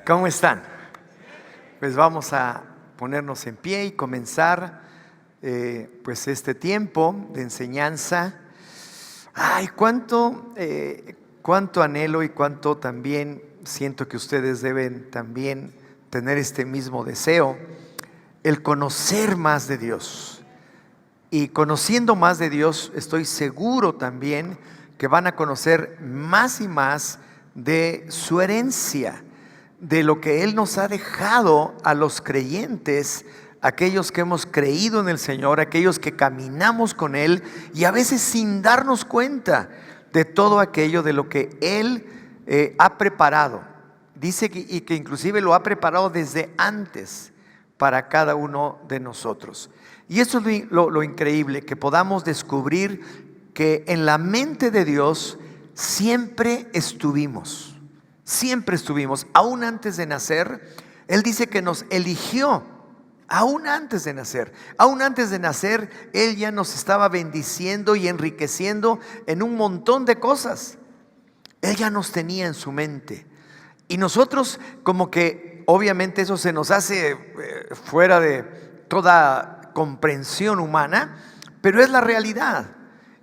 ¿Cómo están? Pues vamos a ponernos en pie y comenzar pues este tiempo de enseñanza. Ay, cuánto anhelo y cuánto también siento que ustedes deben también tener este mismo deseo, el conocer más de Dios. Y conociendo más de Dios, estoy seguro también que van a conocer más y más de su herencia, de lo que Él nos ha dejado a los creyentes, aquellos que hemos creído en el Señor, aquellos que caminamos con Él y a veces sin darnos cuenta de todo aquello de lo que Él ha preparado. Dice que inclusive lo ha preparado desde antes para cada uno de nosotros. Y eso es lo increíble, que podamos descubrir que en la mente de Dios siempre estuvimos, aún antes de nacer. Él dice que nos eligió, aún antes de nacer, Él ya nos estaba bendiciendo y enriqueciendo en un montón de cosas. Él ya nos tenía en su mente. Y nosotros como que obviamente eso se nos hace fuera de toda comprensión humana, pero es la realidad.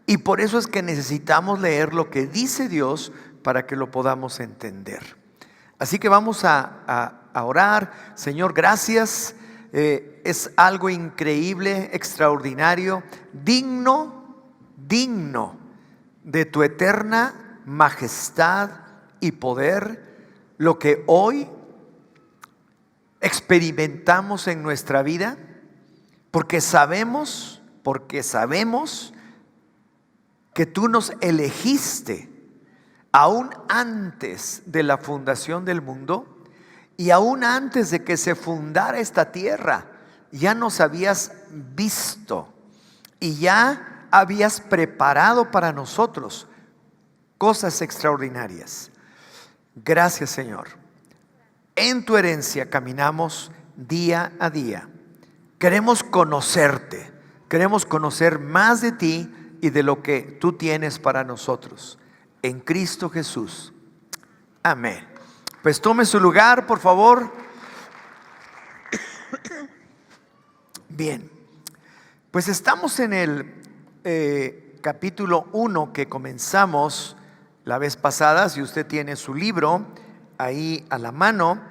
Y por eso es que necesitamos leer lo que dice Dios para que lo podamos entender. Así que vamos a orar. Señor, gracias. Es algo increíble, extraordinario, digno de tu eterna majestad y poder, lo que hoy experimentamos en nuestra vida, porque sabemos que tú nos elegiste aún antes de la fundación del mundo y aún antes de que se fundara esta tierra. Ya nos habías visto y ya habías preparado para nosotros cosas extraordinarias. Gracias, Señor. En tu herencia caminamos día a día. Queremos conocerte, queremos conocer más de ti y de lo que tú tienes para nosotros. En Cristo Jesús. Amén. Pues tome su lugar, por favor. Bien, pues estamos en el capítulo 1 que comenzamos la vez pasada. Si usted tiene su libro ahí a la mano,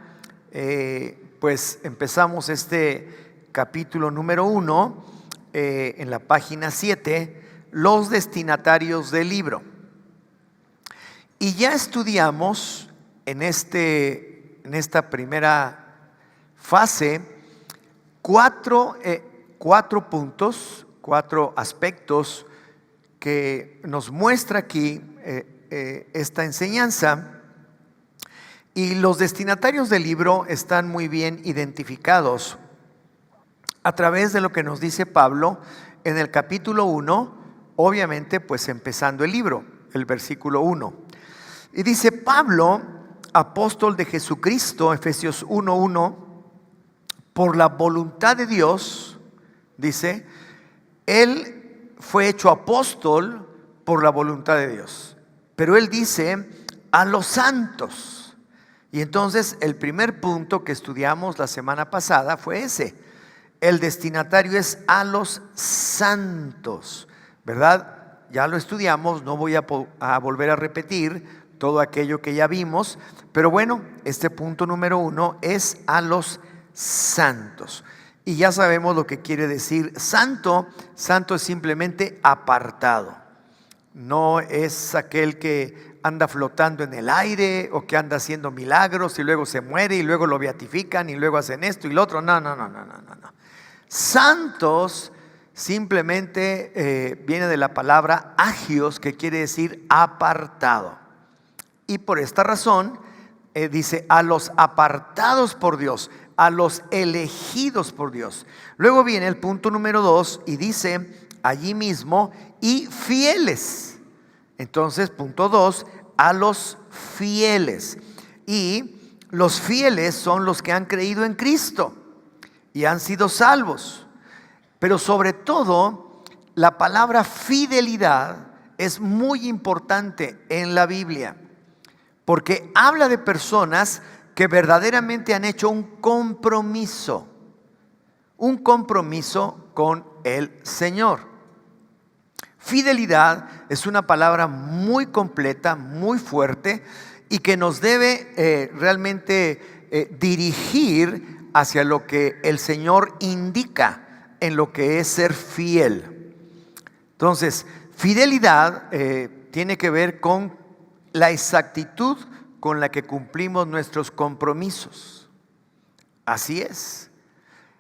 pues empezamos este capítulo número 1 en la página 7, los destinatarios del libro. Y ya estudiamos en esta primera fase cuatro puntos, cuatro aspectos que nos muestra aquí esta enseñanza. Y los destinatarios del libro están muy bien identificados a través de lo que nos dice Pablo en el capítulo 1, obviamente pues empezando el libro, el versículo 1. Y dice: Pablo, apóstol de Jesucristo, Efesios 1:1, por la voluntad de Dios, dice, él fue hecho apóstol por la voluntad de Dios. Pero él dice a los santos. Y entonces el primer punto que estudiamos la semana pasada fue ese. El destinatario es a los santos, ¿verdad? Ya lo estudiamos, no voy a volver a repetir todo aquello que ya vimos, pero bueno, este punto número 1 es a los santos. Y ya sabemos lo que quiere decir santo. Santo es simplemente apartado. No es aquel que anda flotando en el aire o que anda haciendo milagros y luego se muere y luego lo beatifican y luego hacen esto y lo otro. No. Santos simplemente viene de la palabra agios, que quiere decir apartado. Y por esta razón dice a los apartados por Dios, a los elegidos por Dios. Luego viene el punto número 2 y dice allí mismo y fieles. Entonces, punto 2, a los fieles. Y los fieles son los que han creído en Cristo y han sido salvos. Pero sobre todo, la palabra fidelidad es muy importante en la Biblia, porque habla de personas que verdaderamente han hecho un compromiso con el Señor. Fidelidad es una palabra muy completa, muy fuerte y que nos debe realmente dirigir hacia lo que el Señor indica en lo que es ser fiel. Entonces, fidelidad tiene que ver con la exactitud con la que cumplimos nuestros compromisos. Así es.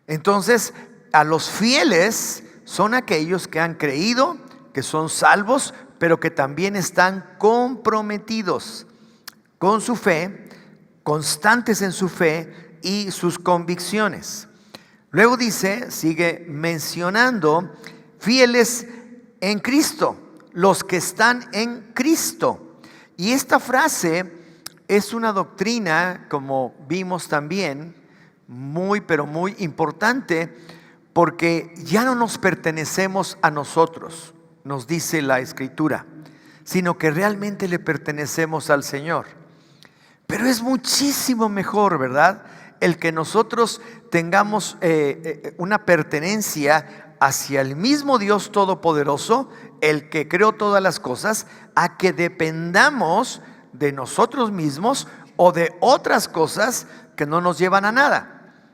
Entonces, a los fieles son aquellos que han creído, que son salvos, pero que también están comprometidos con su fe, constantes en su fe y sus convicciones. Luego dice, sigue mencionando, fieles en Cristo, los que están en Cristo. Y esta frase es una doctrina, como vimos también, muy pero muy importante, porque ya no nos pertenecemos a nosotros, nos dice la Escritura, sino que realmente le pertenecemos al Señor. Pero es muchísimo mejor, ¿verdad?, el que nosotros tengamos una pertenencia hacia el mismo Dios Todopoderoso, el que creó todas las cosas, a que dependamos de nosotros mismos o de otras cosas que no nos llevan a nada.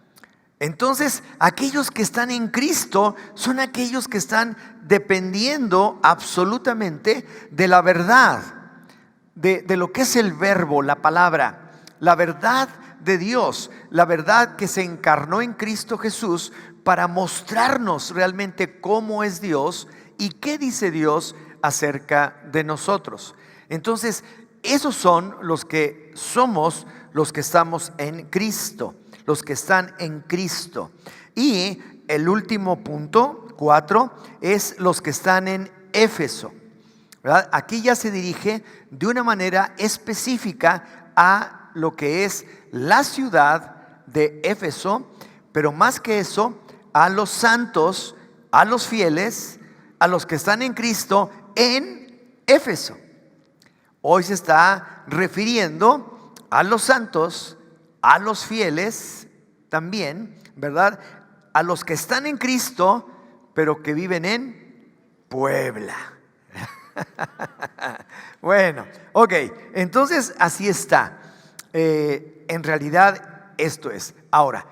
Entonces, aquellos que están en Cristo son aquellos que están dependiendo absolutamente de la verdad, de lo que es el verbo, la palabra, la verdad de Dios, la verdad que se encarnó en Cristo Jesús para mostrarnos realmente cómo es Dios y qué dice Dios acerca de nosotros. Entonces, esos son los que somos, los que estamos en Cristo, los que están en Cristo. Y el último punto, 4, es los que están en Éfeso, ¿verdad? Aquí ya se dirige de una manera específica a lo que es la ciudad de Éfeso, pero más que eso, a los santos, a los fieles, a los que están en Cristo en Éfeso. Hoy se está refiriendo a los santos, a los fieles también, ¿verdad? A los que están en Cristo, pero que viven en Puebla. Bueno, ok, entonces así está. En realidad esto es. Ahora,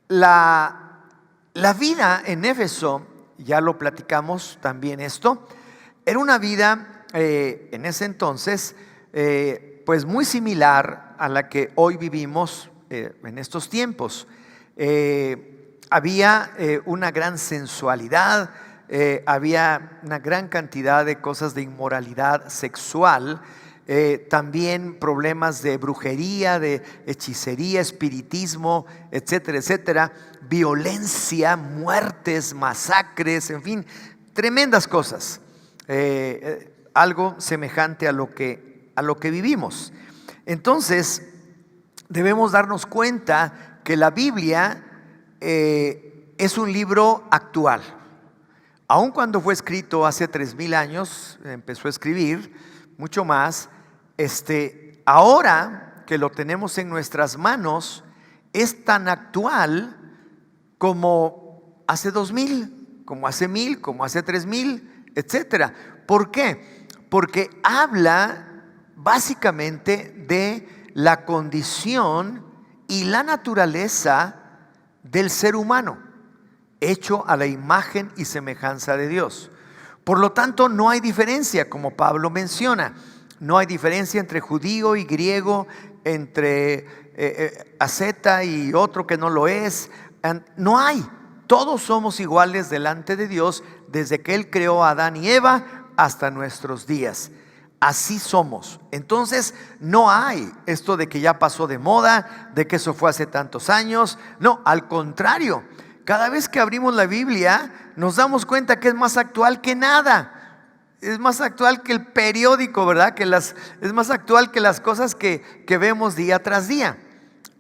la vida en Éfeso, ya lo platicamos también esto, era una vida en ese entonces pues muy similar a la que hoy vivimos en estos tiempos. Había una gran sensualidad, había una gran cantidad de cosas de inmoralidad sexual, también problemas de brujería, de hechicería, espiritismo, etcétera, etcétera, violencia, muertes, masacres, en fin, tremendas cosas. Algo semejante a lo que vivimos. Entonces, debemos darnos cuenta que la Biblia es un libro actual. Aun cuando fue escrito hace 3000 años, empezó a escribir mucho más. Ahora que lo tenemos en nuestras manos, es tan actual como hace 2000, como hace 1000, como hace 3000, etcétera. ¿Por qué? Porque habla básicamente de la condición y la naturaleza del ser humano, hecho a la imagen y semejanza de Dios. Por lo tanto, no hay diferencia, como Pablo menciona. No hay diferencia entre judío y griego, entre asceta y otro que no lo es. No hay. Todos somos iguales delante de Dios desde que Él creó a Adán y Eva hasta nuestros días. Así somos. Entonces no hay esto de que ya pasó de moda, de que eso fue hace tantos años. No, al contrario, cada vez que abrimos la Biblia nos damos cuenta que es más actual que nada. Es más actual que el periódico, ¿verdad? Es más actual que las cosas que vemos día tras día.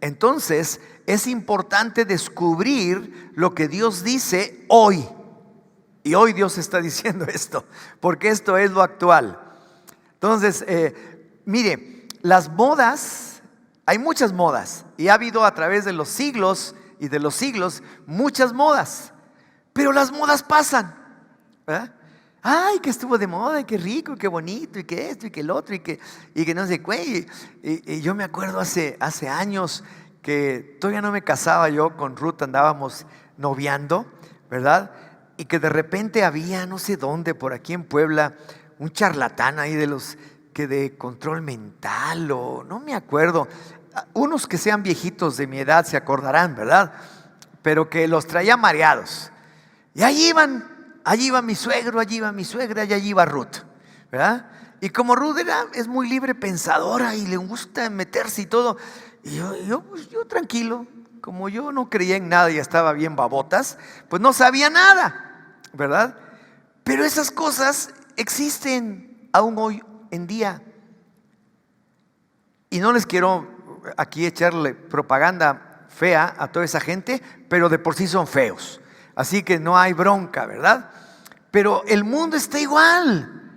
Entonces es importante descubrir lo que Dios dice hoy. Y hoy Dios está diciendo esto, porque esto es lo actual. Entonces, mire, las modas Hay muchas modas y ha habido a través de los siglos y de los siglos muchas modas, pero las modas pasan, ¿verdad? Ay, que estuvo de moda, y qué rico, y qué bonito, y que esto, y que el otro, y que no sé qué. Y yo me acuerdo hace años que todavía no me casaba yo con Ruth, andábamos noviando, ¿verdad? Y que de repente había, no sé dónde, por aquí en Puebla, un charlatán ahí de los que de control mental, o no me acuerdo. Unos que sean viejitos de mi edad se acordarán, ¿verdad? Pero que los traía mareados. Y allí iba mi suegro, allí iba mi suegra, y allí iba Ruth, ¿verdad? Y como Ruth es muy libre pensadora y le gusta meterse y todo, y yo tranquilo, como yo no creía en nada y estaba bien babotas, pues no sabía nada, ¿verdad? Pero esas cosas existen aún hoy en día. Y no les quiero aquí echarle propaganda fea a toda esa gente, pero de por sí son feos. Así que no hay bronca, ¿verdad? Pero el mundo está igual.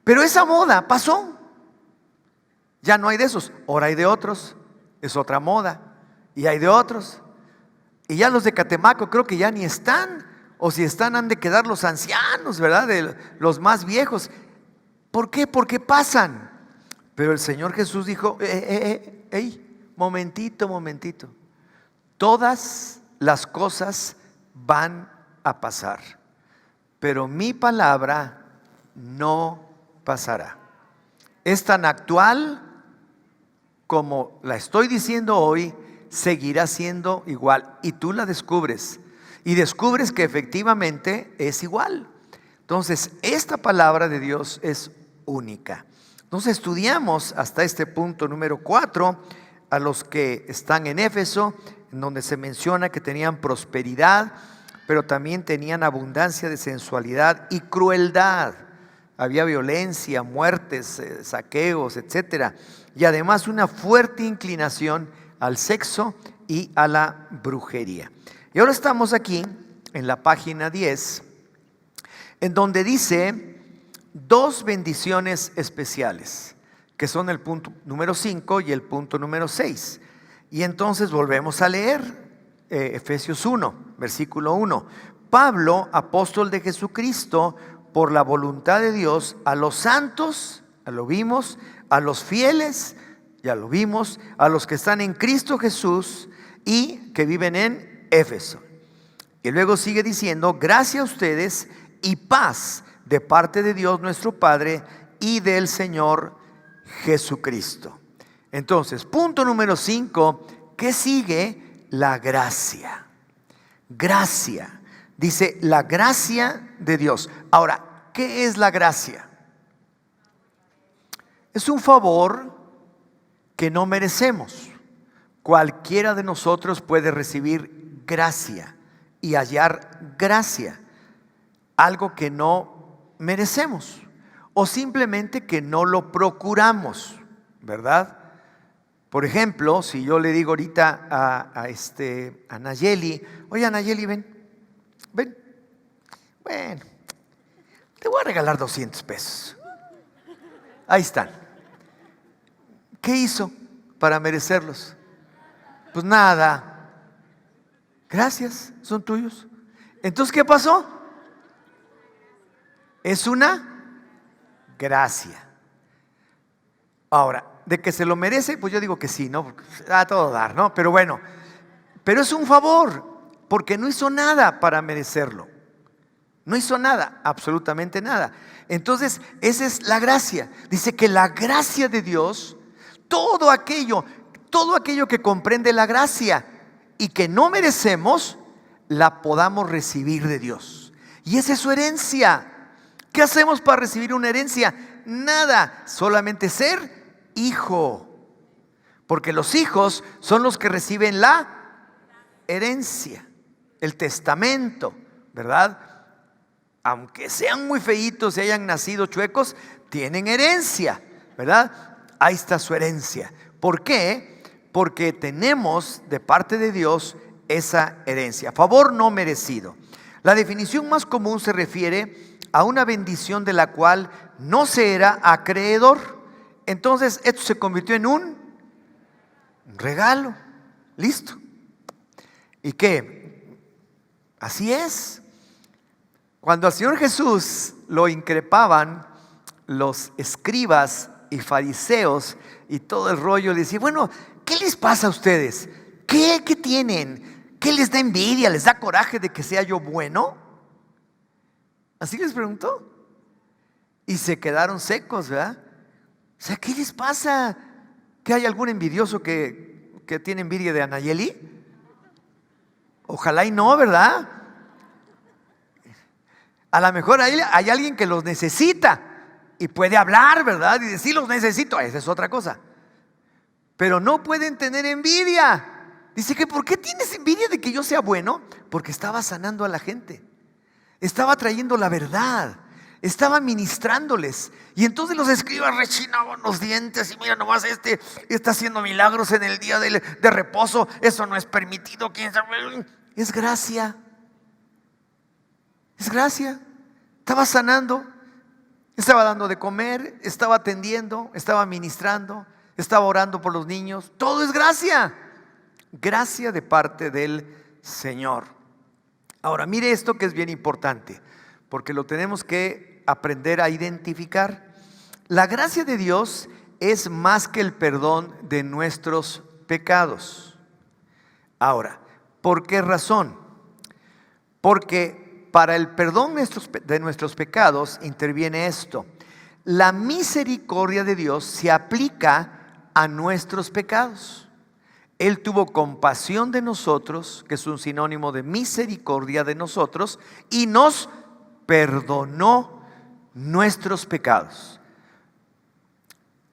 Pero esa moda pasó. Ya no hay de esos. Ahora hay de otros. Es otra moda. Y hay de otros. Y ya los de Catemaco creo que ya ni están. O si están han de quedar los ancianos, ¿verdad? Los más viejos. ¿Por qué? Porque pasan. Pero el Señor Jesús dijo, momentito. Todas las cosas van a pasar, pero mi palabra no pasará. Es tan actual como la estoy diciendo hoy, seguirá siendo igual. Y tú la descubres. Y descubres que efectivamente es igual. Entonces, esta palabra de Dios es única. Entonces, estudiamos hasta este punto número 4 a los que están en Éfeso, en donde se menciona que tenían prosperidad, pero también tenían abundancia de sensualidad y crueldad. Había violencia, muertes, saqueos, etcétera. Y además una fuerte inclinación al sexo y a la brujería. Y ahora estamos aquí en la página 10, en donde dice dos bendiciones especiales, que son el punto número 5 y el punto número 6. Y entonces volvemos a leer Efesios 1, versículo 1. Pablo, apóstol de Jesucristo, por la voluntad de Dios, a los santos, ya lo vimos, a los fieles, ya lo vimos, a los que están en Cristo Jesús y que viven en Éfeso. Y luego sigue diciendo, gracias a ustedes y paz de parte de Dios nuestro Padre y del Señor Jesucristo. Entonces, punto número 5, ¿qué sigue? La gracia. Gracia. Dice, la gracia de Dios. Ahora, ¿qué es la gracia? Es un favor que no merecemos. Cualquiera de nosotros puede recibir gracia y hallar gracia. Algo que no merecemos. O simplemente que no lo procuramos, ¿verdad? Por ejemplo, si yo le digo ahorita a Nayeli, oye Nayeli, ven, bueno, te voy a regalar 200 pesos. Ahí están. ¿Qué hizo para merecerlos? Pues nada. Gracias, son tuyos. Entonces, ¿qué pasó? Es una gracia. Ahora, de que se lo merece, pues yo digo que sí, ¿no? A todo dar, ¿no? Pero bueno, pero es un favor, porque no hizo nada para merecerlo. No hizo nada, absolutamente nada. Entonces, esa es la gracia. Dice que la gracia de Dios, todo aquello que comprende la gracia y que no merecemos, la podamos recibir de Dios. Y esa es su herencia. ¿Qué hacemos para recibir una herencia? Nada, solamente ser hijo. Porque los hijos son los que reciben la herencia, el testamento, ¿verdad? Aunque sean muy feitos y hayan nacido chuecos, tienen herencia, ¿verdad? Ahí está su herencia. ¿Por qué? Porque tenemos de parte de Dios esa herencia, favor no merecido. La definición más común se refiere a una bendición de la cual no se era acreedor. Entonces esto se convirtió en un Un regalo. Listo. ¿Y qué? Así es. Cuando al Señor Jesús lo increpaban los escribas y fariseos y todo el rollo, le decía, bueno, ¿qué les pasa a ustedes? ¿Qué tienen? ¿Qué les da envidia? ¿Les da coraje de que sea yo bueno? Así les preguntó. Y se quedaron secos, ¿verdad? O sea, ¿qué les pasa? ¿Que hay algún envidioso que tiene envidia de Anayeli? Ojalá y no, ¿verdad? A lo mejor hay alguien que los necesita y puede hablar, ¿verdad? Y decir, los necesito. Esa es otra cosa. Pero no pueden tener envidia. Dice que ¿por qué tienes envidia de que yo sea bueno? Porque estaba sanando a la gente. Estaba trayendo la verdad. Estaba ministrándoles. Y entonces los escribas rechinaban los dientes. Y mira nomás, está haciendo milagros en el día de reposo. Eso no es permitido. ¿Quién sabe? Es gracia. Es gracia. Estaba sanando. Estaba dando de comer. Estaba atendiendo. Estaba ministrando. Estaba orando por los niños. Todo es gracia. Gracia de parte del Señor. Ahora mire esto que es bien importante, porque lo tenemos que aprender a identificar. La gracia de Dios es más que el perdón de nuestros pecados. Ahora, ¿por qué razón? Porque para el perdón de nuestros pecados interviene esto. La misericordia de Dios se aplica a nuestros pecados. Él tuvo compasión de nosotros, que es un sinónimo de misericordia de nosotros, y nos perdonó nuestros pecados.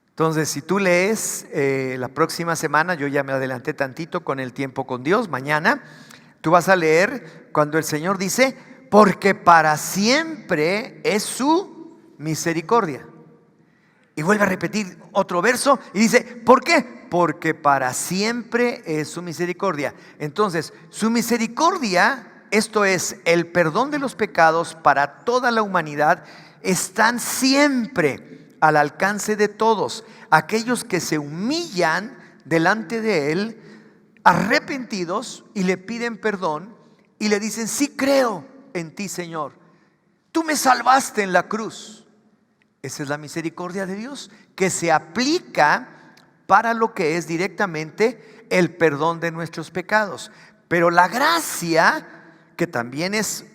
Entonces, si tú lees la próxima semana, yo ya me adelanté tantito con el tiempo con Dios, mañana, tú vas a leer cuando el Señor dice, porque para siempre es su misericordia. Y vuelve a repetir otro verso y dice, ¿por qué? Porque para siempre es su misericordia. Entonces, su misericordia, esto es el perdón de los pecados para toda la humanidad, están siempre al alcance de todos. Aquellos que se humillan delante de Él, arrepentidos, y le piden perdón y le dicen, sí creo en ti, Señor. Tú me salvaste en la cruz. Esa es la misericordia de Dios, que se aplica para lo que es directamente el perdón de nuestros pecados. Pero la gracia, que también es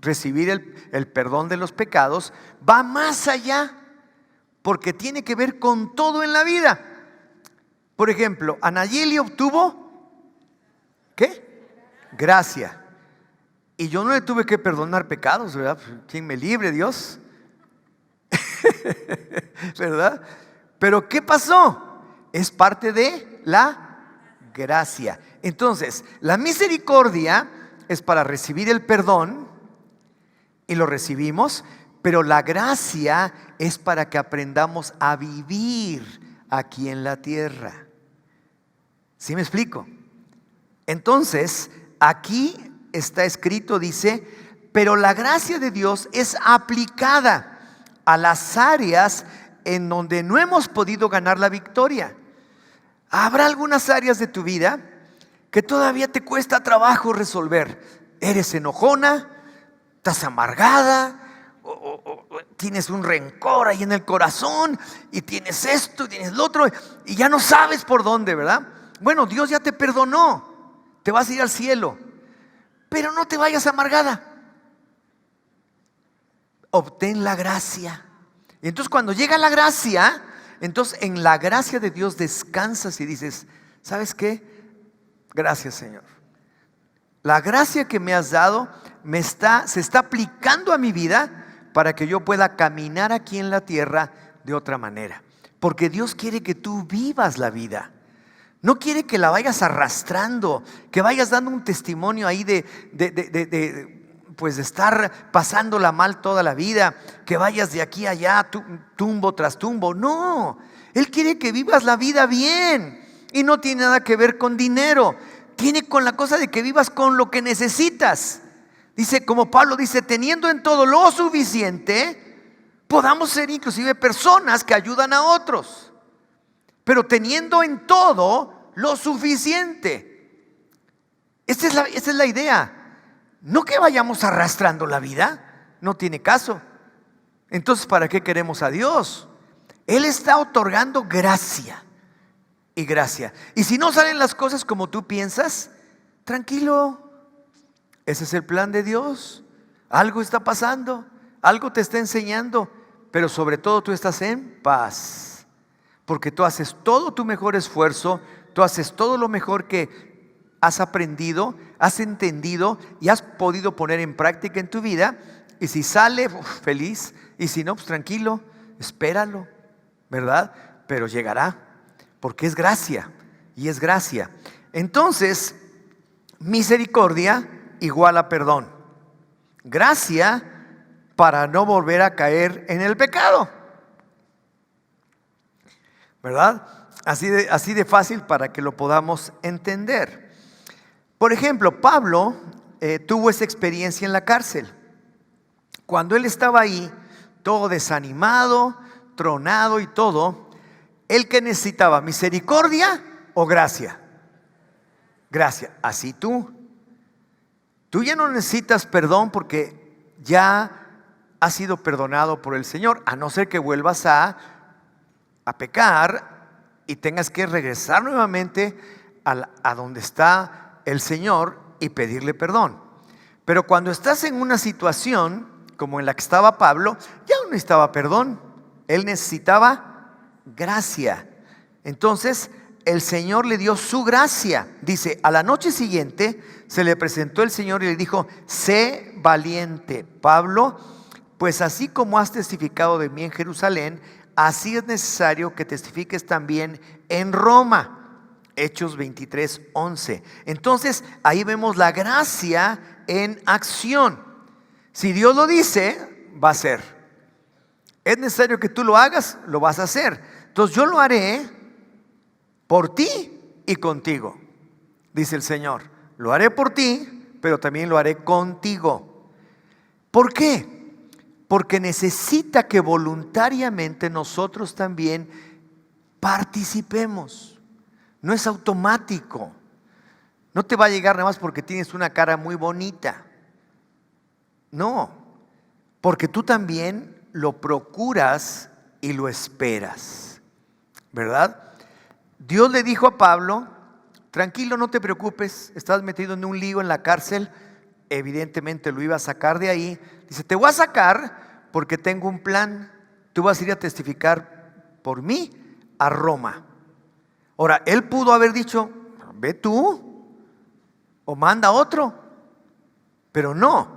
recibir el perdón de los pecados, va más allá, porque tiene que ver con todo en la vida. Por ejemplo, Anayeli obtuvo, ¿qué? Gracia. Y yo no le tuve que perdonar pecados, ¿verdad? ¿Quién me libre, Dios? ¿Verdad? Pero ¿qué pasó? Es parte de la gracia. Entonces, la misericordia es para recibir el perdón y lo recibimos, pero la gracia es para que aprendamos a vivir aquí en la tierra. ¿Sí me explico? Entonces, aquí está escrito, dice, pero la gracia de Dios es aplicada a las áreas en donde no hemos podido ganar la victoria. Habrá algunas áreas de tu vida que todavía te cuesta trabajo resolver. Eres enojona, estás amargada, o tienes un rencor ahí en el corazón, y tienes esto, y tienes lo otro, y ya no sabes por dónde, ¿verdad? Bueno, Dios ya te perdonó, te vas a ir al cielo, pero no te vayas amargada. Obtén la gracia. Y entonces cuando llega la gracia, entonces en la gracia de Dios descansas y dices, ¿sabes qué? Gracias, Señor. La gracia que me has dado se está aplicando a mi vida para que yo pueda caminar aquí en la tierra de otra manera. Porque Dios quiere que tú vivas la vida. No quiere que la vayas arrastrando, que vayas dando un testimonio ahí de estar pasándola mal toda la vida, que vayas de aquí a allá, tumbo tras tumbo. No, Él quiere que vivas la vida bien, y no tiene nada que ver con dinero, tiene con la cosa de que vivas con lo que necesitas. Dice, como Pablo dice, teniendo en todo lo suficiente, podamos ser inclusive personas que ayudan a otros. Pero teniendo en todo lo suficiente. Esta es la idea. No que vayamos arrastrando la vida, no tiene caso. Entonces, ¿para qué queremos a Dios? Él está otorgando gracia y gracia. Y si no salen las cosas como tú piensas, tranquilo. Ese es el plan de Dios. Algo está pasando, algo te está enseñando, pero sobre todo tú estás en paz. Porque tú haces todo tu mejor esfuerzo, tú haces todo lo mejor que has aprendido, has entendido y has podido poner en práctica en tu vida. Y si sale, feliz. Y si no, pues tranquilo, espéralo, ¿verdad? Pero llegará, porque es gracia, y es gracia. Entonces, misericordia igual a perdón. Gracia para no volver a caer en el pecado, ¿verdad? Así de fácil para que lo podamos entender. Por ejemplo, Pablo tuvo esa experiencia en la cárcel. Cuando él estaba ahí, todo desanimado, tronado y todo, ¿él qué necesitaba? ¿Misericordia o gracia? Gracia. Así tú ya no necesitas perdón porque ya has sido perdonado por el Señor, a no ser que vuelvas a pecar y tengas que regresar nuevamente a donde está el Señor y pedirle perdón. Pero cuando estás en una situación como en la que estaba Pablo, ya no necesitaba perdón, él necesitaba gracia. Entonces el Señor le dio su gracia. Dice, a la noche siguiente se le presentó el Señor y le dijo: sé valiente, Pablo, pues así como has testificado de mí en Jerusalén, así es necesario que testifiques también en Roma. Hechos 23:11. Entonces ahí vemos la gracia en acción. Si Dios lo dice, va a ser. Es necesario que tú lo hagas, lo vas a hacer. Entonces yo lo haré por ti y contigo, dice el Señor. Lo haré por ti, pero también lo haré contigo. ¿Por qué? Porque necesita que voluntariamente nosotros también participemos. No es automático. No te va a llegar nada más porque tienes una cara muy bonita. No, porque tú también lo procuras y lo esperas, ¿verdad? Dios le dijo a Pablo: tranquilo, no te preocupes, estás metido en un lío en la cárcel. Evidentemente lo iba a sacar de ahí. Dice: te voy a sacar porque tengo un plan. Tú vas a ir a testificar por mí a Roma. Ahora, él pudo haber dicho: ve tú o manda otro, pero no.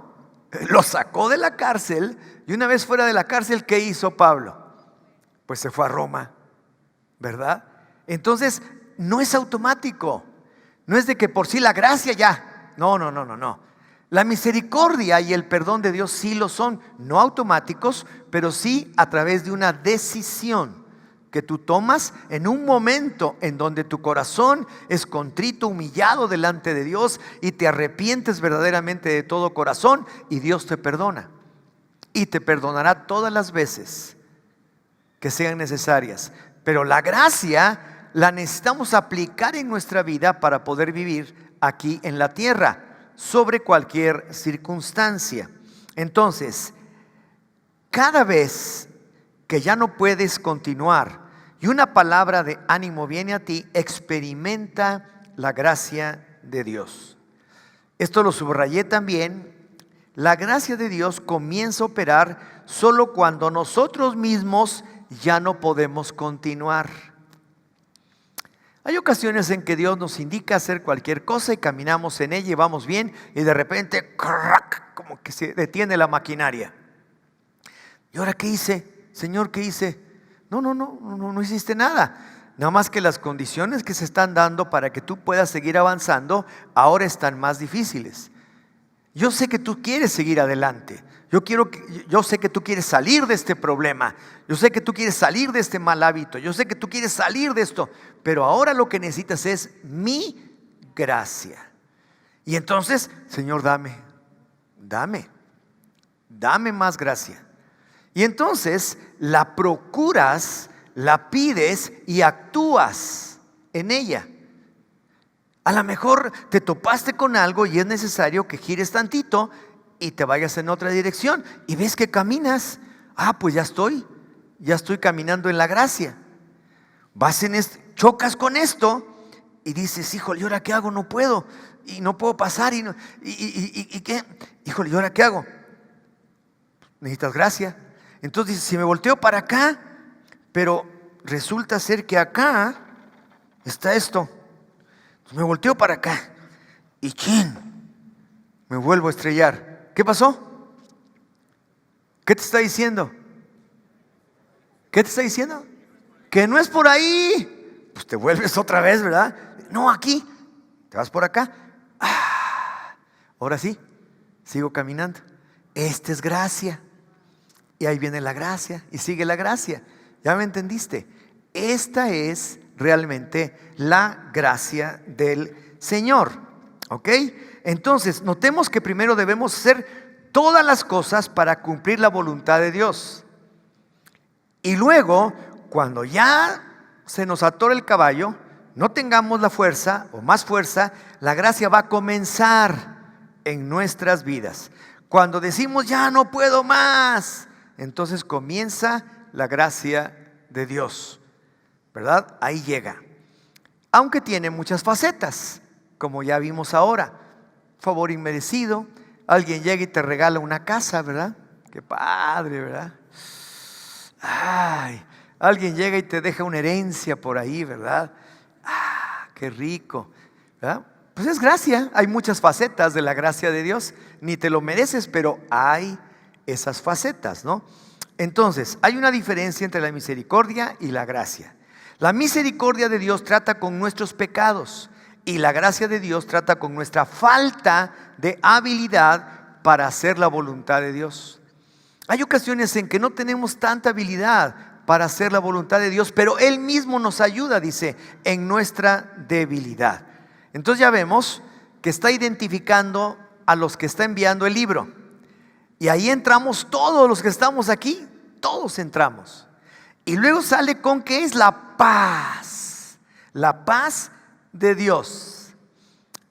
Lo sacó de la cárcel, y una vez fuera de la cárcel, ¿qué hizo Pablo? Pues se fue a Roma, ¿verdad? Entonces no es automático. No es de que por sí la gracia ya. No. La misericordia y el perdón de Dios sí lo son, no automáticos, pero sí a través de una decisión que tú tomas en un momento en donde tu corazón es contrito, humillado delante de Dios, y te arrepientes verdaderamente de todo corazón, y Dios te perdona. Y te perdonará todas las veces que sean necesarias. Pero la gracia la necesitamos aplicar en nuestra vida para poder vivir aquí en la tierra, sobre cualquier circunstancia. Entonces, cada vez que ya no puedes continuar y una palabra de ánimo viene a ti, experimenta la gracia de Dios. Esto lo subrayé también. La gracia de Dios comienza a operar solo cuando nosotros mismos ya no podemos continuar. Hay ocasiones en que Dios nos indica hacer cualquier cosa y caminamos en ella y vamos bien, y de repente ¡crack!, como que se detiene la maquinaria. ¿Y ahora qué hice? Señor, ¿qué hice? No hiciste nada. Nada más que las condiciones que se están dando para que tú puedas seguir avanzando ahora están más difíciles. Yo sé que tú quieres seguir adelante. Yo sé que tú quieres salir de este problema. Yo sé que tú quieres salir de este mal hábito. Yo sé que tú quieres salir de esto. Pero ahora lo que necesitas es mi gracia. Y entonces, Señor, dame más gracia. Y entonces la procuras, la pides y actúas en ella. A lo mejor te topaste con algo y es necesario que gires tantito y te vayas en otra dirección y ves que caminas. Pues ya estoy caminando en la gracia. Vas chocas con esto y dices, híjole, ¿y ahora qué hago? No puedo, y no puedo pasar, y ¿qué? Híjole, ¿y ahora qué hago? Necesitas gracia. Entonces dices, si me volteo para acá, pero resulta ser que acá está esto. Entonces me volteo para acá. ¿Y quién? Me vuelvo a estrellar. ¿Qué pasó? ¿Qué te está diciendo? ¿Qué te está diciendo? Que no es por ahí. Pues te vuelves otra vez, ¿verdad? No, aquí. Te vas por acá. Ahora sí, sigo caminando. Esta es gracia. Y ahí viene la gracia y sigue la gracia. ¿Ya me entendiste? Esta es realmente la gracia del Señor. ¿Ok? Entonces, notemos que primero debemos hacer todas las cosas para cumplir la voluntad de Dios. Y luego, cuando ya se nos atore el caballo, no tengamos la fuerza o más fuerza, la gracia va a comenzar en nuestras vidas. Cuando decimos ya no puedo más, entonces comienza la gracia de Dios, ¿verdad? Ahí llega. Aunque tiene muchas facetas, como ya vimos ahora. Favor inmerecido, alguien llega y te regala una casa, ¿verdad? Qué padre, ¿verdad? Alguien llega y te deja una herencia por ahí, ¿verdad? Qué rico, ¿verdad? Pues es gracia. Hay muchas facetas de la gracia de Dios. Ni te lo mereces, pero hay esas facetas, ¿no? Entonces, hay una diferencia entre la misericordia y la gracia. La misericordia de Dios trata con nuestros pecados y la gracia de Dios trata con nuestra falta de habilidad para hacer la voluntad de Dios. Hay ocasiones en que no tenemos tanta habilidad para hacer la voluntad de Dios, pero Él mismo nos ayuda, dice, en nuestra debilidad. Entonces ya vemos que está identificando a los que está enviando el libro. Y ahí entramos todos los que estamos aquí, todos entramos. Y luego sale con que es la paz de Dios.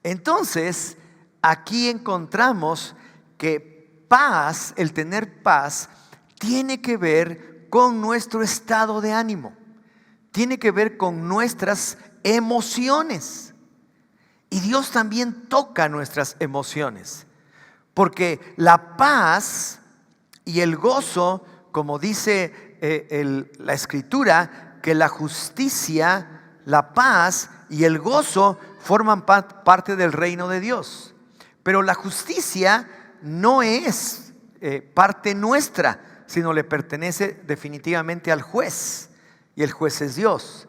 Entonces, aquí encontramos que paz, el tener paz, tiene que ver con nuestro estado de ánimo, tiene que ver con nuestras emociones. Y Dios también toca nuestras emociones, porque la paz y el gozo, como dice la Escritura, que la justicia, la paz y el gozo forman parte del reino de Dios. Pero la justicia no es parte nuestra, sino le pertenece definitivamente al juez, y el juez es Dios.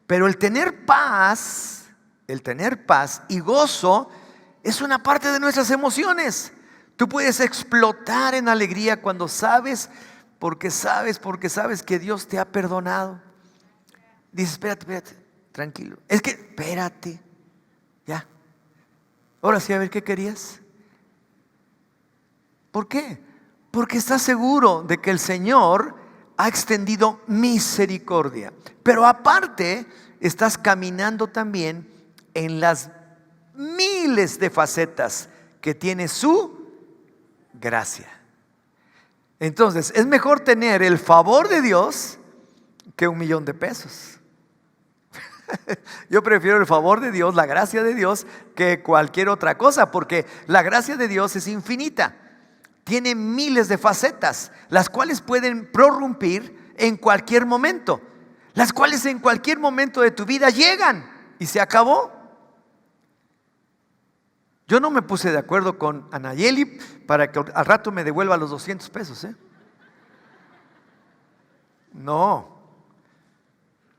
Pero el tener paz y gozo es una parte de nuestras emociones. Tú puedes explotar en alegría cuando sabes que Dios te ha perdonado. Dices, espérate, tranquilo. Es que, espérate, ya. Ahora sí, a ver, ¿qué querías? ¿Por qué? Porque estás seguro de que el Señor ha extendido misericordia. Pero aparte, estás caminando también en las miles de facetas que tiene su gracia. Entonces, es mejor tener el favor de Dios que $1,000,000. Yo prefiero el favor de Dios, la gracia de Dios, que cualquier otra cosa, porque la gracia de Dios es infinita. Tiene miles de facetas, las cuales pueden prorrumpir en cualquier momento, las cuales en cualquier momento de tu vida llegan y se acabó. Yo no me puse de acuerdo con Anayeli para que al rato me devuelva los $200, ¿eh? No,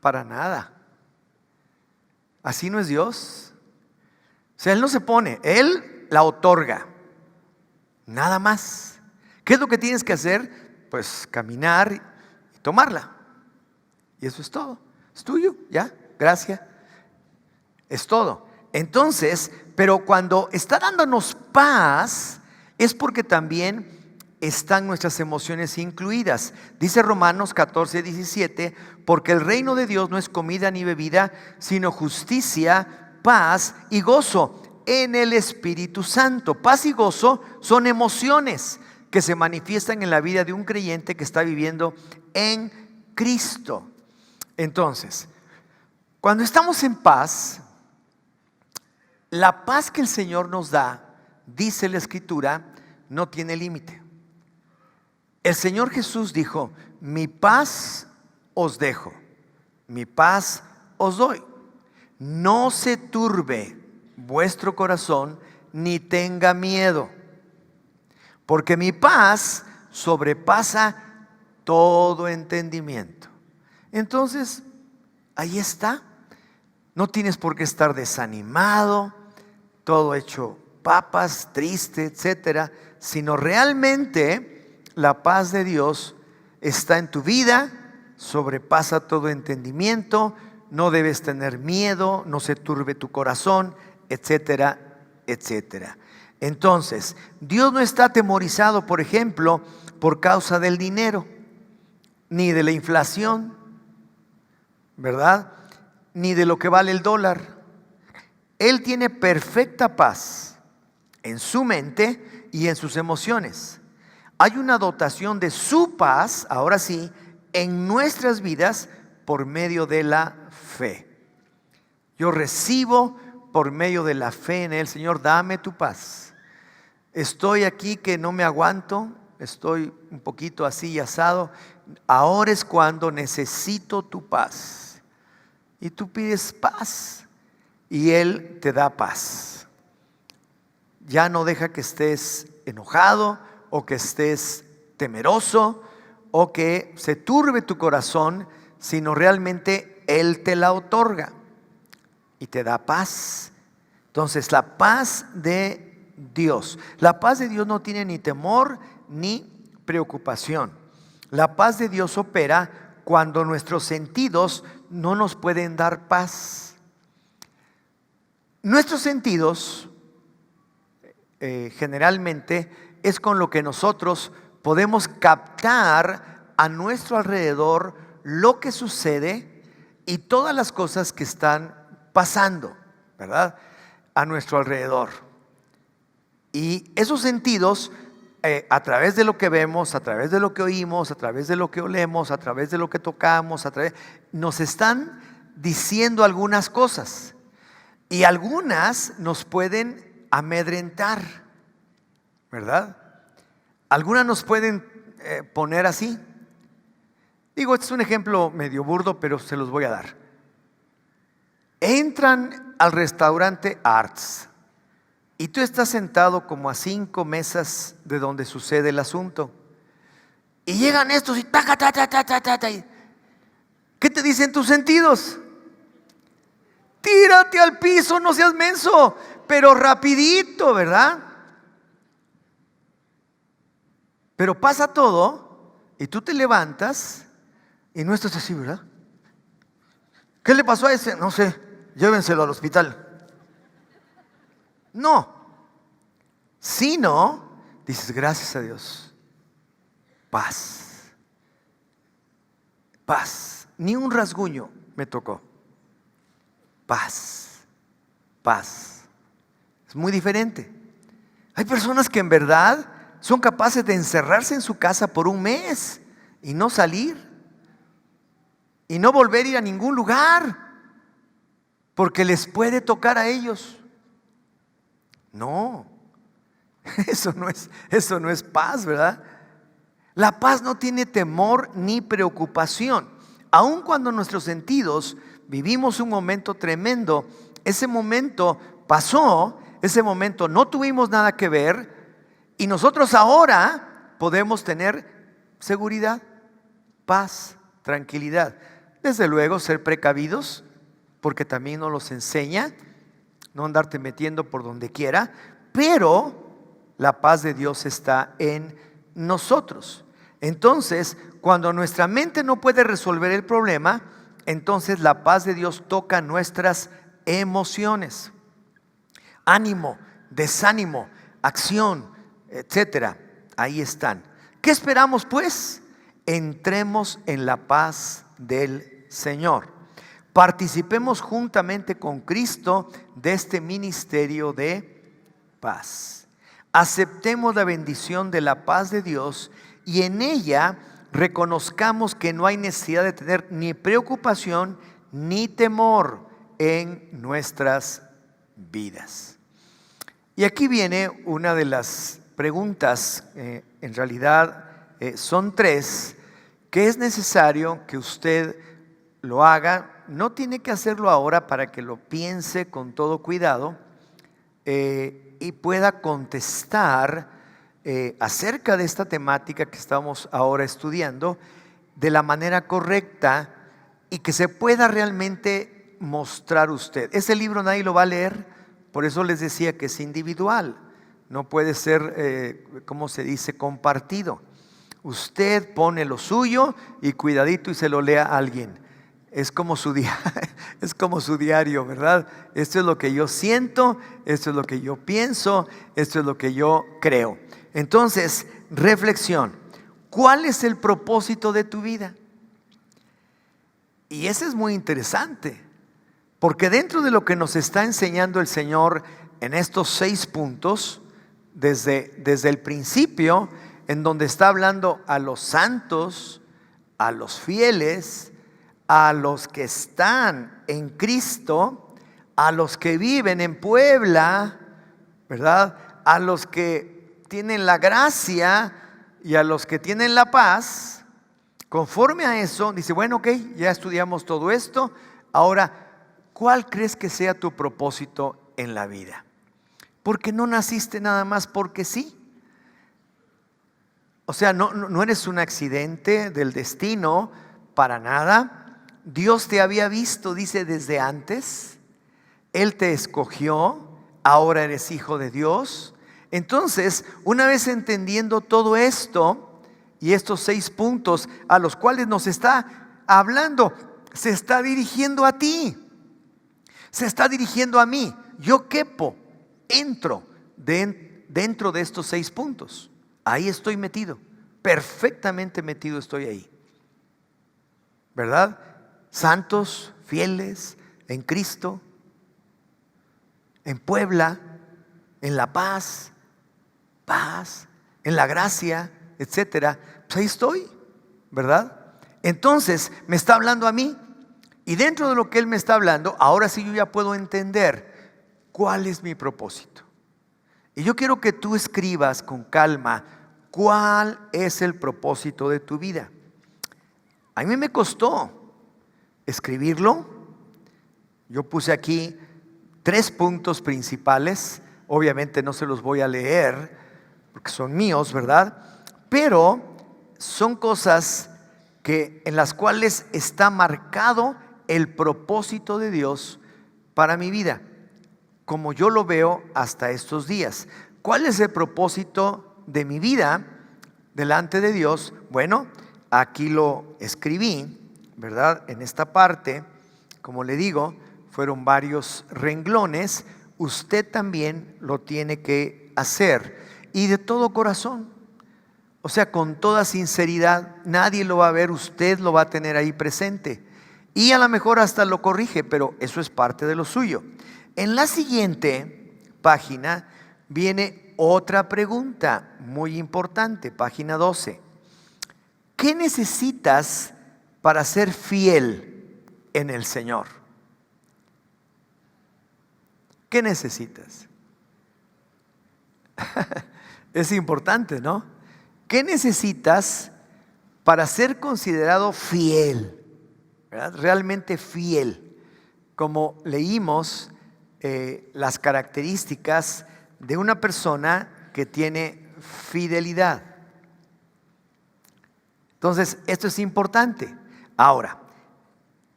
para nada. Así no es Dios. O sea, Él no se pone, Él la otorga. Nada más. ¿Qué es lo que tienes que hacer? Pues caminar y tomarla. Y eso es todo. Es tuyo, ya, gracias. Es todo. Entonces, pero cuando está dándonos paz, es porque también están nuestras emociones incluidas. Dice Romanos 14:17, porque el reino de Dios no es comida ni bebida, sino justicia, paz y gozo en el Espíritu Santo. Paz y gozo son emociones que se manifiestan en la vida de un creyente que está viviendo en Cristo. Entonces, cuando estamos en paz, la paz que el Señor nos da, dice la Escritura, no tiene límite. El Señor Jesús dijo: mi paz os dejo, mi paz os doy. No se turbe vuestro corazón, ni tenga miedo, porque mi paz sobrepasa todo entendimiento. Entonces, ahí está. No tienes por qué estar desanimado, todo hecho papas, triste, etcétera, sino realmente la paz de Dios está en tu vida, sobrepasa todo entendimiento. No debes tener miedo, no se turbe tu corazón, etcétera, etcétera. Entonces, Dios no está atemorizado, por ejemplo, por causa del dinero, ni de la inflación, ¿verdad? Ni de lo que vale el dólar. Él tiene perfecta paz en su mente y en sus emociones. Hay una dotación de su paz, ahora sí, en nuestras vidas por medio de la fe. Yo recibo por medio de la fe en Él. Señor, dame tu paz. Estoy aquí que no me aguanto, estoy un poquito así y asado. Ahora es cuando necesito tu paz. Y tú pides paz y Él te da paz. Ya no deja que estés enojado o que estés temeroso o que se turbe tu corazón, sino realmente Él te la otorga y te da paz. Entonces, la paz de Dios. La paz de Dios no tiene ni temor ni preocupación. La paz de Dios opera cuando nuestros sentidos no nos pueden dar paz. Nuestros sentidos generalmente es con lo que nosotros podemos captar a nuestro alrededor lo que sucede y todas las cosas que están pasando, ¿verdad?, a nuestro alrededor. Y esos sentidos, a través de lo que vemos, a través de lo que oímos, a través de lo que olemos, a través de lo que tocamos, nos están diciendo algunas cosas. Y algunas nos pueden amedrentar, ¿verdad? Algunas nos pueden poner así. Digo, este es un ejemplo medio burdo, pero se los voy a dar. Entran al restaurante Arts y tú estás sentado como a 5 mesas de donde sucede el asunto. Y llegan estos y taca, taca, taca, taca. ¿Qué te dicen tus sentidos? Tírate al piso, no seas menso, pero rapidito, ¿verdad? Pero pasa todo y tú te levantas y no estás así, ¿verdad? ¿Qué le pasó a ese? No sé, llévenselo al hospital. No, sino dices, gracias a Dios, paz, paz, ni un rasguño me tocó, paz, paz. Es muy diferente. Hay personas que en verdad son capaces de encerrarse en su casa por 1 mes y no salir y no volver a ir a ningún lugar porque les puede tocar a ellos. No, eso no es paz, ¿verdad? La paz no tiene temor ni preocupación. Aun cuando nuestros sentidos vivimos un momento tremendo, ese momento pasó, ese momento no tuvimos nada que ver y nosotros ahora podemos tener seguridad, paz, tranquilidad. Desde luego ser precavidos, porque también nos los enseña, no andarte metiendo por donde quiera, pero la paz de Dios está en nosotros. Entonces, cuando nuestra mente no puede resolver el problema, entonces la paz de Dios toca nuestras emociones. Ánimo, desánimo, acción, etcétera. Ahí están. ¿Qué esperamos pues? Entremos en la paz del Señor. participemos juntamente con Cristo de este ministerio de paz. Aceptemos la bendición de la paz de Dios y en ella reconozcamos que no hay necesidad de tener ni preocupación ni temor en nuestras vidas. Y aquí viene una de las preguntas, en realidad son tres, que es necesario que usted lo haga. No tiene que hacerlo ahora, para que lo piense con todo cuidado y pueda contestar acerca de esta temática que estamos ahora estudiando de la manera correcta y que se pueda realmente mostrar usted. Ese libro nadie lo va a leer, por eso les decía que es individual, no puede ser, ¿cómo se dice?, compartido. Usted pone lo suyo y cuidadito y se lo lea a alguien. Es como su diario, ¿verdad? Esto es lo que yo siento, esto es lo que yo pienso, esto es lo que yo creo. Entonces, reflexión. ¿Cuál es el propósito de tu vida? Y ese es muy interesante, porque dentro de lo que nos está enseñando el Señor en estos 6 puntos, desde el principio, en donde está hablando a los santos, a los fieles, a los que están en Cristo, a los que viven en Puebla, ¿verdad?, a los que tienen la gracia y a los que tienen la paz. Conforme a eso, dice, bueno, ok, ya estudiamos todo esto. Ahora, ¿cuál crees que sea tu propósito en la vida? Porque no naciste nada más porque sí. O sea, no eres un accidente del destino, para nada. Dios te había visto, dice, desde antes. Él te escogió, ahora eres hijo de Dios. Entonces, una vez entendiendo todo esto y estos 6 puntos a los cuales nos está hablando, se está dirigiendo a ti, se está dirigiendo a mí. Yo quepo, entro dentro de estos 6 puntos. Ahí estoy metido, perfectamente metido estoy ahí, ¿verdad? Santos, fieles, en Cristo, en Puebla, en la paz, en la gracia, etcétera. Pues ahí estoy, ¿verdad? Entonces me está hablando a mí, y dentro de lo que Él me está hablando, ahora sí yo ya puedo entender cuál es mi propósito. Y yo quiero que tú escribas con calma cuál es el propósito de tu vida. A mí me costó escribirlo. Yo puse aquí 3 puntos principales. Obviamente no se los voy a leer porque son míos, ¿verdad? Pero son cosas en las cuales está marcado el propósito de Dios para mi vida, como yo lo veo hasta estos días. ¿Cuál es el propósito de mi vida delante de Dios? Bueno, aquí lo escribí, ¿verdad? En esta parte, como le digo, fueron varios renglones. Usted también lo tiene que hacer, y de todo corazón, o sea, con toda sinceridad. Nadie lo va a ver, usted lo va a tener ahí presente, y a lo mejor hasta lo corrige, pero eso es parte de lo suyo. En la siguiente página viene otra pregunta muy importante, página 12. ¿Qué necesitas para ser fiel en el Señor? ¿Qué necesitas? Es importante, ¿no? ¿Qué necesitas para ser considerado fiel? ¿Verdad? Realmente fiel. Como leímos las características de una persona que tiene fidelidad. Entonces, esto es importante. Ahora,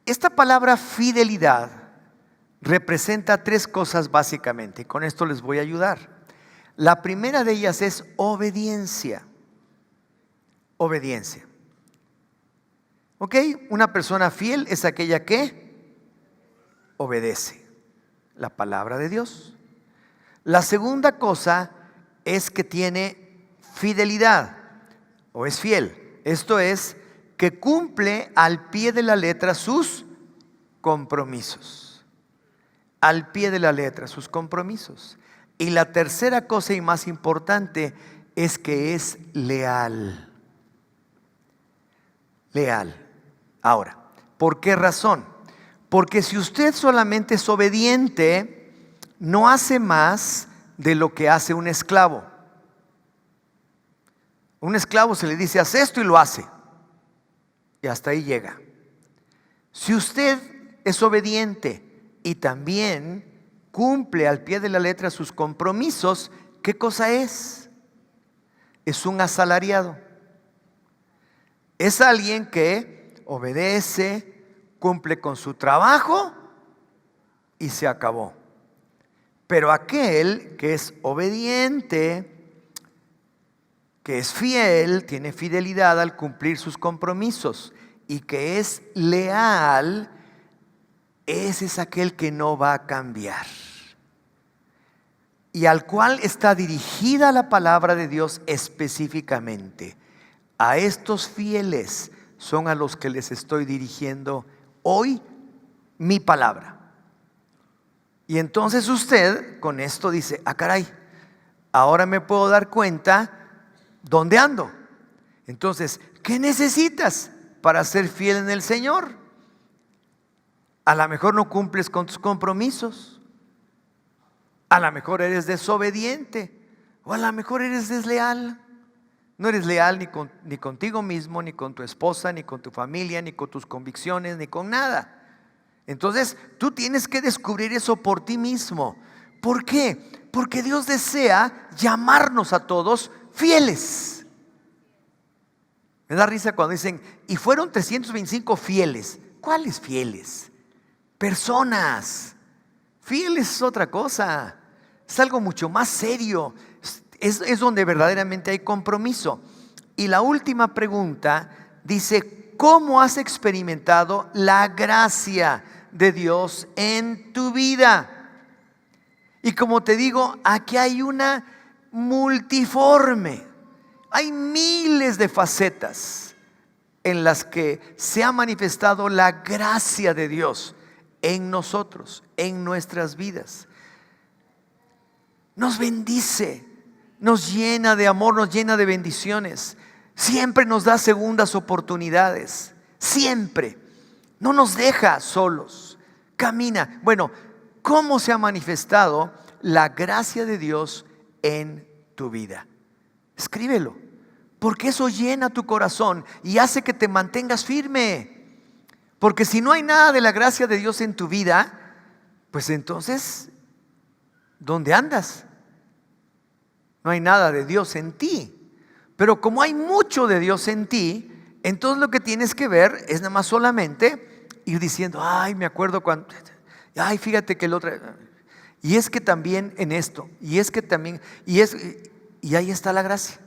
esta palabra fidelidad representa 3 cosas básicamente, y con esto les voy a ayudar. La primera de ellas es obediencia. Obediencia. ¿Ok? Una persona fiel es aquella que obedece la palabra de Dios. La segunda cosa es que tiene fidelidad, o es fiel. Esto es, que cumple al pie de la letra sus compromisos. Al pie de la letra, sus compromisos. Y la tercera cosa y más importante es que es leal. Leal. Ahora, ¿por qué razón? Porque si usted solamente es obediente, no hace más de lo que hace un esclavo. Un esclavo se le dice, haz esto y lo hace. Y hasta ahí llega. Si usted es obediente y también cumple al pie de la letra sus compromisos, ¿qué cosa es? Es un asalariado. Es alguien que obedece, cumple con su trabajo y se acabó. Pero aquel que es obediente, que es fiel, tiene fidelidad al cumplir sus compromisos y que es leal, ese es aquel que no va a cambiar y al cual está dirigida la palabra de Dios específicamente. A estos fieles son a los que les estoy dirigiendo hoy mi palabra. Y entonces usted con esto dice, caray, ahora me puedo dar cuenta dónde ando. Entonces, ¿qué necesitas para ser fiel en el Señor? A lo mejor no cumples con tus compromisos. A lo mejor eres desobediente. O a lo mejor eres desleal. No eres leal ni contigo mismo, ni con tu esposa, ni con tu familia, ni con tus convicciones, ni con nada. Entonces, tú tienes que descubrir eso por ti mismo. ¿Por qué? Porque Dios desea llamarnos a todos fieles. Me da risa cuando dicen, y fueron 325 fieles. ¿Cuáles fieles? Personas. Fieles es otra cosa. Es algo mucho más serio. Es donde verdaderamente hay compromiso. Y la última pregunta dice, ¿cómo has experimentado la gracia de Dios en tu vida? Y como te digo, aquí hay una multiforme. Hay miles de facetas en las que se ha manifestado la gracia de Dios en nosotros, en nuestras vidas. Nos bendice, nos llena de amor, nos llena de bendiciones. Siempre nos da segundas oportunidades, siempre. No nos deja solos, camina. Bueno, ¿cómo se ha manifestado la gracia de Dios en tu vida? Escríbelo, porque eso llena tu corazón y hace que te mantengas firme. Porque si no hay nada de la gracia de Dios en tu vida, pues entonces, ¿dónde andas? No hay nada de Dios en ti. Pero como hay mucho de Dios en ti, entonces lo que tienes que ver es nada más solamente ir diciendo, ay, me acuerdo cuando, ay, fíjate que el otro, y es que también en esto, y es que también, y ahí está la gracia.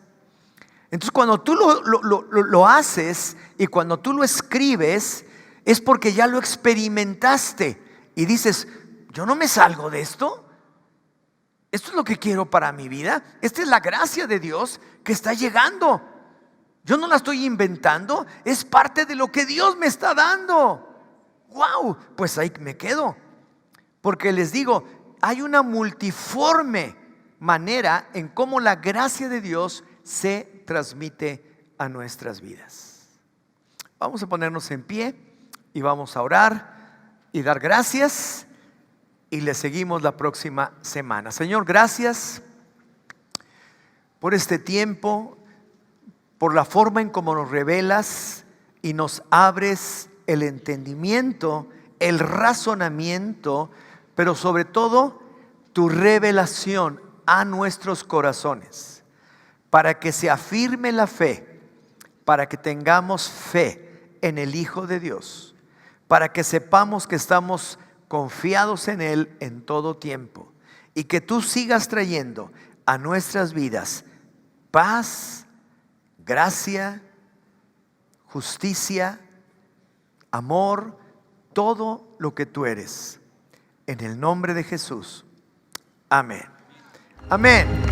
Entonces cuando tú lo haces y cuando tú lo escribes, es porque ya lo experimentaste y dices, yo no me salgo de esto. Esto es lo que quiero para mi vida. Esta es la gracia de Dios que está llegando. Yo no la estoy inventando, es parte de lo que Dios me está dando. ¡Wow! Pues ahí me quedo. Porque les digo, hay una multiforme manera en cómo la gracia de Dios se transmite a nuestras vidas. Vamos a ponernos en pie y vamos a orar y dar gracias. Y le seguimos la próxima semana. Señor, gracias por este tiempo, por la forma en cómo nos revelas y nos abres el entendimiento, el razonamiento, pero sobre todo tu revelación a nuestros corazones, para que se afirme la fe, para que tengamos fe en el Hijo de Dios, para que sepamos que estamos confiados en Él en todo tiempo y que tú sigas trayendo a nuestras vidas paz, gracia, justicia, amor, todo lo que tú eres. En el nombre de Jesús. Amén. Amén.